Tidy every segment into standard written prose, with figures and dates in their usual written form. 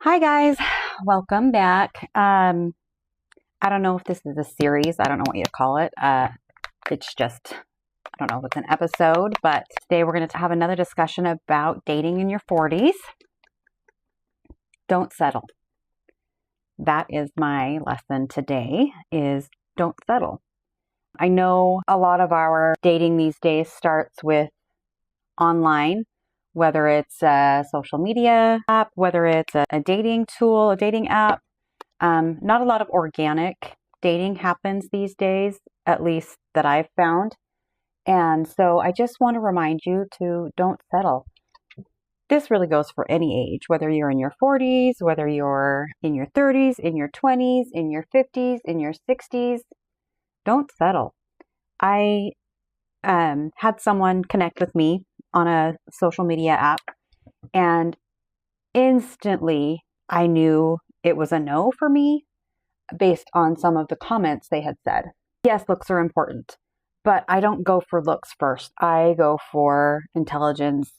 Hi guys, welcome back. I don't know if this is a series. I don't know what you call it. It's just, I don't know if it's an episode, but today we're going to have another discussion about dating in your 40s. Don't settle. That is my lesson today, is don't settle. I know a lot of our dating these days starts with online, whether it's a social media app, whether it's a dating tool, a dating app. Not a lot of organic dating happens these days, at least that I've found. And so I just want to remind you to don't settle. This really goes for any age, whether you're in your 40s, whether you're in your 30s, in your 20s, in your 50s, in your 60s. Don't settle. I had someone connect with me on a social media app, and instantly I knew it was a no for me based on some of the comments they had said. Yes, looks are important, but I don't go for looks first. I go for intelligence.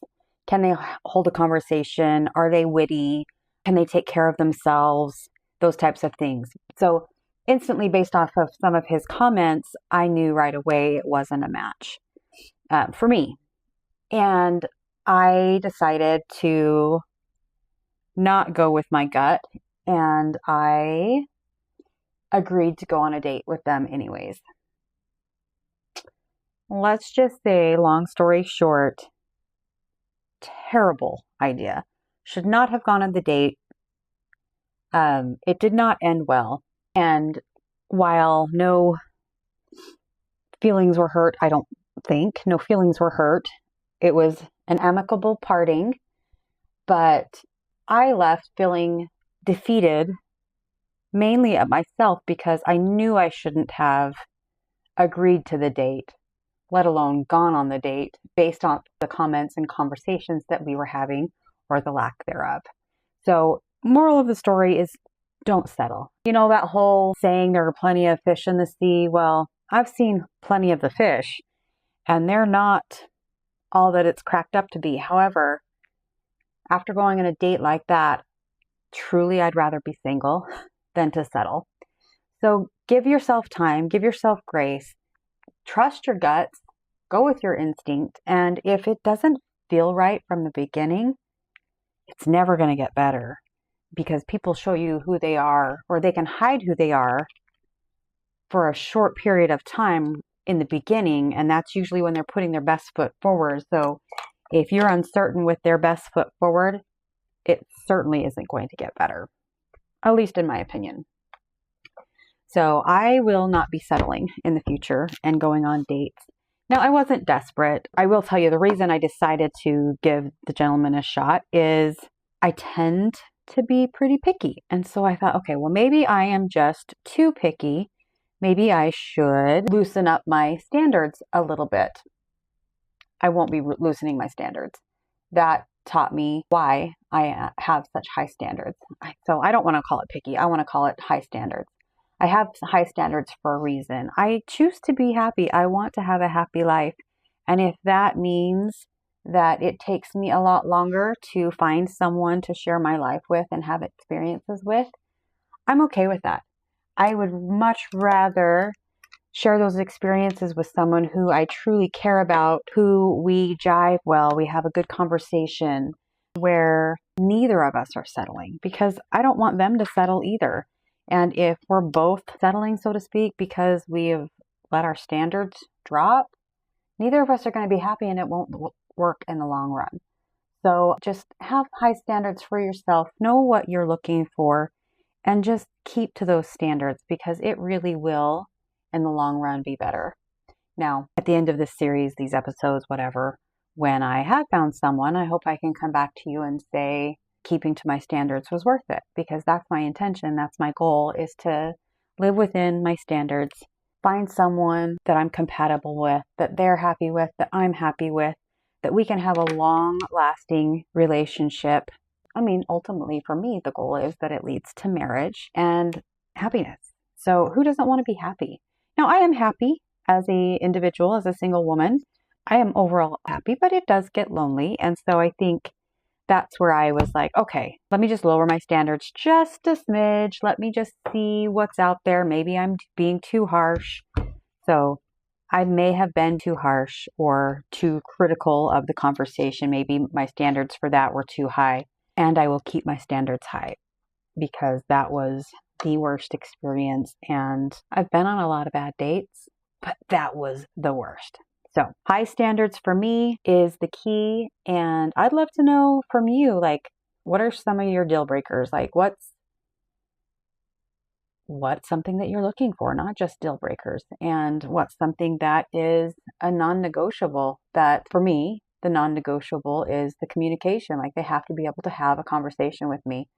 Can they hold a conversation? Are they witty? Can they take care of themselves? Those types of things. So instantly, based off of some of his comments, I knew right away it wasn't a match for me. And I decided to not go with my gut, and I agreed to go on a date with them anyways. Let's just say, long story short, terrible idea. Should not have gone on the date. It did not end well. And while no feelings were hurt, I don't think, no feelings were hurt. It was an amicable parting, but I left feeling defeated, mainly at myself, because I knew I shouldn't have agreed to the date, let alone gone on the date based on the comments and conversations that we were having, or the lack thereof. So, moral of the story is don't settle. You know that whole saying, there are plenty of fish in the sea? Well, I've seen plenty of the fish, and they're not all that it's cracked up to be. However, after going on a date like that, truly I'd rather be single than to settle. So give yourself time, give yourself grace, trust your guts, go with your instinct. And if it doesn't feel right from the beginning, it's never going to get better, because people show you who they are, or they can hide who they are for a short period of time in the beginning. And that's usually when they're putting their best foot forward. So if you're uncertain with their best foot forward, it certainly isn't going to get better, at least in my opinion. So I will not be settling in the future and going on dates. Now, I wasn't desperate. I will tell you, the reason I decided to give the gentleman a shot is I tend to be pretty picky. And so I thought, okay, well, maybe I am just too picky. Maybe I should loosen up my standards a little bit. I won't be loosening my standards. That taught me why I have such high standards. So I don't want to call it picky. I want to call it high standards. I have high standards for a reason. I choose to be happy. I want to have a happy life. And if that means that it takes me a lot longer to find someone to share my life with and have experiences with, I'm okay with that. I would much rather share those experiences with someone who I truly care about, who we jive well, we have a good conversation, where neither of us are settling, because I don't want them to settle either. And if we're both settling, so to speak, because we have let our standards drop, neither of us are going to be happy, and it won't work in the long run. So just have high standards for yourself, know what you're looking for, and just keep to those standards, because it really will in the long run be better. Now, at the end of this series, these episodes, whatever, when I have found someone, I hope I can come back to you and say keeping to my standards was worth it, because that's my intention. That's my goal, is to live within my standards, find someone that I'm compatible with, that they're happy with, that I'm happy with, that we can have a long-lasting relationship. I mean, ultimately for me, the goal is that it leads to marriage and happiness. So who doesn't want to be happy? Now, I am happy as an individual, as a single woman. I am overall happy, but it does get lonely. And so I think that's where I was like, okay, let me just lower my standards just a smidge. Let me just see what's out there. Maybe I'm being too harsh. So I may have been too harsh or too critical of the conversation. Maybe my standards for that were too high. And I will keep my standards high because that was the worst experience. And I've been on a lot of bad dates, but that was the worst. So high standards for me is the key. And I'd love to know from you, like, what are some of your deal breakers? Like, what's something that you're looking for, not just deal breakers, and what's something that is a non-negotiable. That for me, the non-negotiable is the communication. Like, they have to be able to have a conversation with me.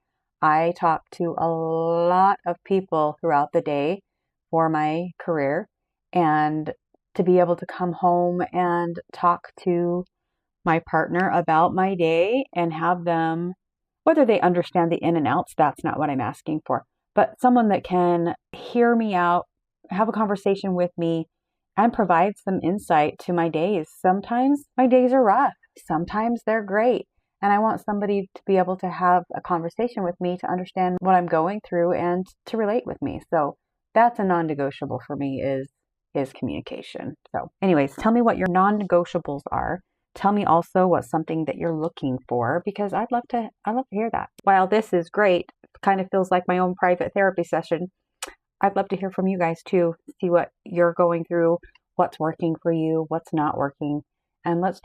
I talk to a lot of people throughout the day for my career, and to be able to come home and talk to my partner about my day and have them, whether they understand the in and outs, that's not what I'm asking for, but someone that can hear me out, have a conversation with me, and provide some insight to my days. Sometimes my days are rough, sometimes they're great. And I want somebody to be able to have a conversation with me to understand what I'm going through and to relate with me. So that's a non-negotiable for me is communication. So anyways, tell me what your non-negotiables are. Tell me also what's something that you're looking for, because I'd love to hear that. While this is great, kind of feels like my own private therapy session, I'd love to hear from you guys too. See what you're going through, what's working for you, what's not working, and let's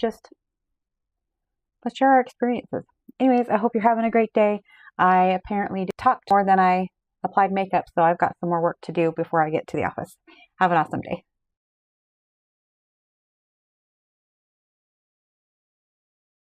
share our experiences. Anyways, I hope you're having a great day. I apparently talked more than I applied makeup, so I've got some more work to do before I get to the office. Have an awesome day.